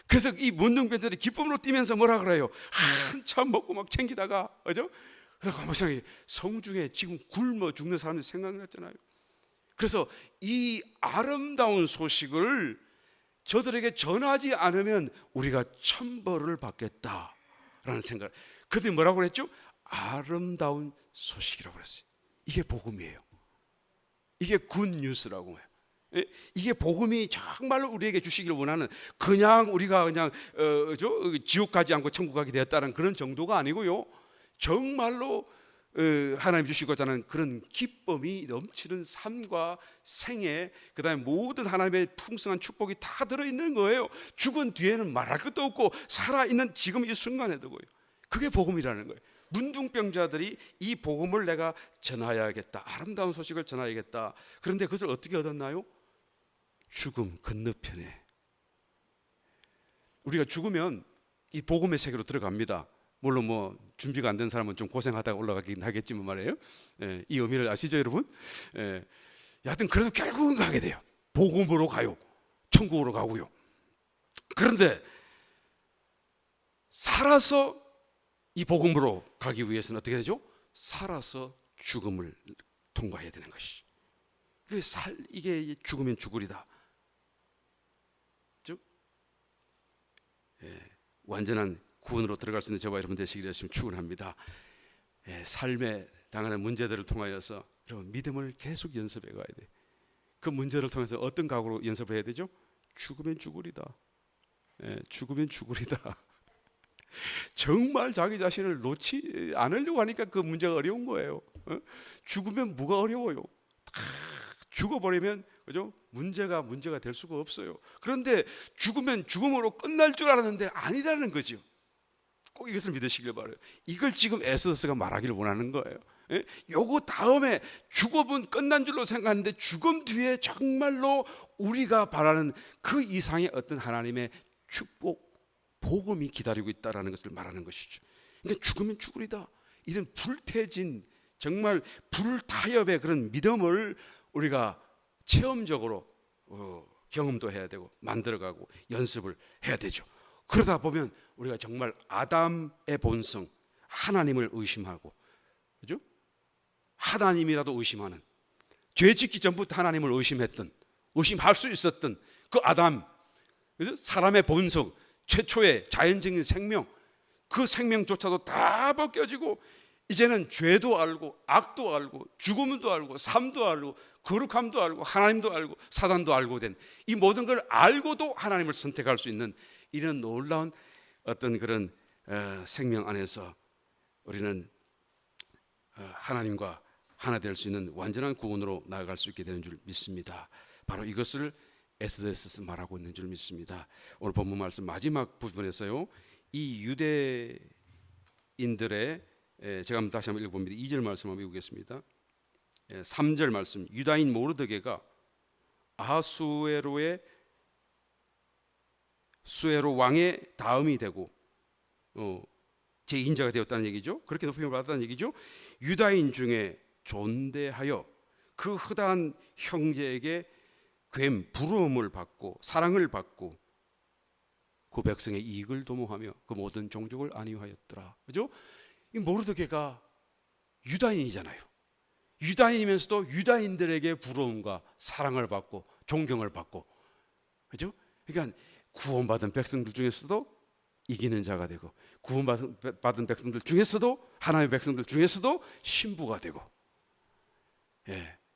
그래서 이 문둥병들이 기쁨으로 뛰면서 뭐라 그래요? 한참 먹고 막 챙기다가 그죠? 그래서 한번 생각해, 성중에 지금 굶어 죽는 사람들이 생각났잖아요. 그래서 이 아름다운 소식을 저들에게 전하지 않으면 우리가 천벌을 받겠다라는 생각. 그들이 뭐라고 그랬죠? 아름다운 소식이라고 그랬어요. 이게 복음이에요. 이게 굿뉴스라고 해요. 이게 복음이 정말로 우리에게 주시기를 원하는, 그냥 우리가 그냥 지옥 가지 않고 천국 가게 되었다는 그런 정도가 아니고요. 정말로 하나님 주시고자 하는 그런 기쁨이 넘치는 삶과 생애, 그 다음에 모든 하나님의 풍성한 축복이 다 들어있는 거예요. 죽은 뒤에는 말할 것도 없고 살아있는 지금 이 순간에도 거예요. 그게 복음이라는 거예요. 문둥병자들이 이 복음을 내가 전하여야겠다, 아름다운 소식을 전하여야겠다. 그런데 그것을 어떻게 얻었나요? 죽음 건너편에. 우리가 죽으면 이 복음의 세계로 들어갑니다. 물론 뭐 준비가 안 된 사람은 좀 고생하다가 올라가긴 하겠지만 말이에요. 이 의미를 아시죠, 여러분? 여하튼 그래도 결국은 가게 돼요. 복음으로 가요. 천국으로 가고요. 그런데 살아서 이 복음으로 가기 위해서는 어떻게 되죠? 살아서 죽음을 통과해야 되는 것이죠. 이게 죽으면 죽으리다. 즉 완전한 구원으로 들어갈 수 있는 저와 여러분 되시기를 열심히 축원합니다. 삶에 당하는 문제들을 통하여서 여러분 믿음을 계속 연습해 가야 돼. 그 문제를 통해서 어떤 각오로 연습을 해야 되죠? 죽으면 죽으리다. 죽으면 죽으리다. 정말 자기 자신을 놓지 않으려고 하니까 그 문제가 어려운 거예요. 죽으면 뭐가 어려워요? 죽어버리면 그죠? 문제가 될 수가 없어요. 그런데 죽으면 죽음으로 끝날 줄 알았는데 아니라는 거죠. 꼭 이것을 믿으시길 바라요. 이걸 지금 에스더스가 말하기를 원하는 거예요. 예? 요거 다음에 죽음은 끝난 줄로 생각하는데 죽음 뒤에 정말로 우리가 바라는 그 이상의 어떤 하나님의 축복, 복음이 기다리고 있다라는 것을 말하는 것이죠. 그러니까 죽으면 죽으리다. 이런 불태진 정말 불타협의 그런 믿음을 우리가 체험적으로 경험도 해야 되고 만들어가고 연습을 해야 되죠. 그러다 보면 우리가 정말 아담의 본성, 하나님을 의심하고, 그죠? 하나님이라도 의심하는, 죄 짓기 전부터 하나님을 의심할 수 있었던 그 아담, 그죠? 사람의 본성, 최초의 자연적인 생명, 그 생명조차도 다 벗겨지고 이제는 죄도 알고 악도 알고 죽음도 알고 삶도 알고 거룩함도 알고 하나님도 알고 사단도 알고 된 이 모든 걸 알고도 하나님을 선택할 수 있는 이런 놀라운 어떤 그런 생명 안에서 우리는 하나님과 하나 될 수 있는 완전한 구원으로 나아갈 수 있게 되는 줄 믿습니다. 바로 이것을 에스더에서 말하고 있는 줄 믿습니다. 오늘 본문 말씀 마지막 부분에서요, 이 유대인들의 제가 다시 한번 읽어봅니다. 2절 말씀 한번 읽겠습니다. 3절 말씀, 유다인 모르드게가 아하수에로의 수에로 왕의 다음이 되고 제2인자가 되었다는 얘기죠. 그렇게 높임을 받았다는 얘기죠. 유다인 중에 존대하여 그 허다한 형제에게 부러움을 받고 사랑을 받고 그 백성의 이익을 도모하며 그 모든 종족을 안위하였더라. 그죠? 이 모르드게가 유다인이잖아요. 유다인이면서도 유다인들에게 부러움과 사랑을 받고 존경을 받고, 그죠? 그러니까 구원받은 백성들 중에서도 이기는 자가 되고, 구원받은 백성들 중에서도 하나님의 백성들 중에서도 신부가 되고,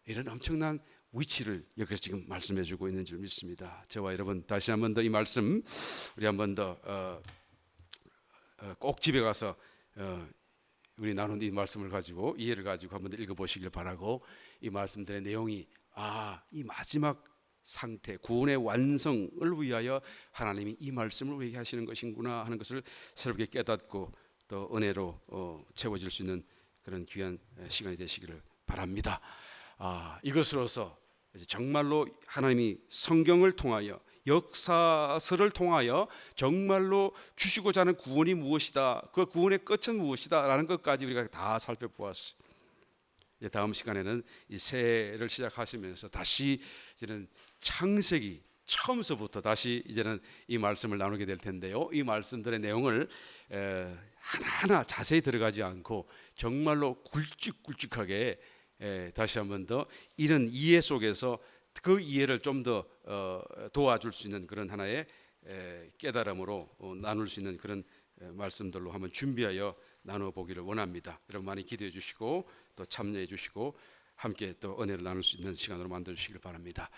이런 엄청난 위치를 여기서 지금 말씀해주고 있는 줄 믿습니다. 저와 여러분 다시 한 번 더 이 말씀 우리 한 번 더 꼭 집에 가서 우리 나눈 이 말씀을 가지고 이해를 가지고 한 번 더 읽어보시길 바라고, 이 말씀들의 내용이 이 마지막 상태 구원의 완성을 위하여 하나님이 이 말씀을 왜 하시는 것인구나 하는 것을 새롭게 깨닫고 또 은혜로 채워질 수 있는 그런 귀한 시간이 되시기를 바랍니다. 이것으로서 정말로 하나님이 성경을 통하여 역사서를 통하여 정말로 주시고자 하는 구원이 무엇이다, 그 구원의 끝은 무엇이다 라는 것까지 우리가 다 살펴보았어요. 다음 시간에는 이 새해를 시작하시면서 다시 이제는 창세기 처음서부터 다시 이제는 이 말씀을 나누게 될 텐데요, 이 말씀들의 내용을 하나하나 자세히 들어가지 않고 정말로 굵직굵직하게 다시 한 번 더 이런 이해 속에서 그 이해를 좀 더 도와줄 수 있는 그런 하나의 깨달음으로 나눌 수 있는 그런 말씀들로 한번 준비하여 나눠 보기를 원합니다. 여러분 많이 기도해 주시고 또 참여해 주시고 함께 또 은혜를 나눌 수 있는 시간으로 만들어 주시길 바랍니다.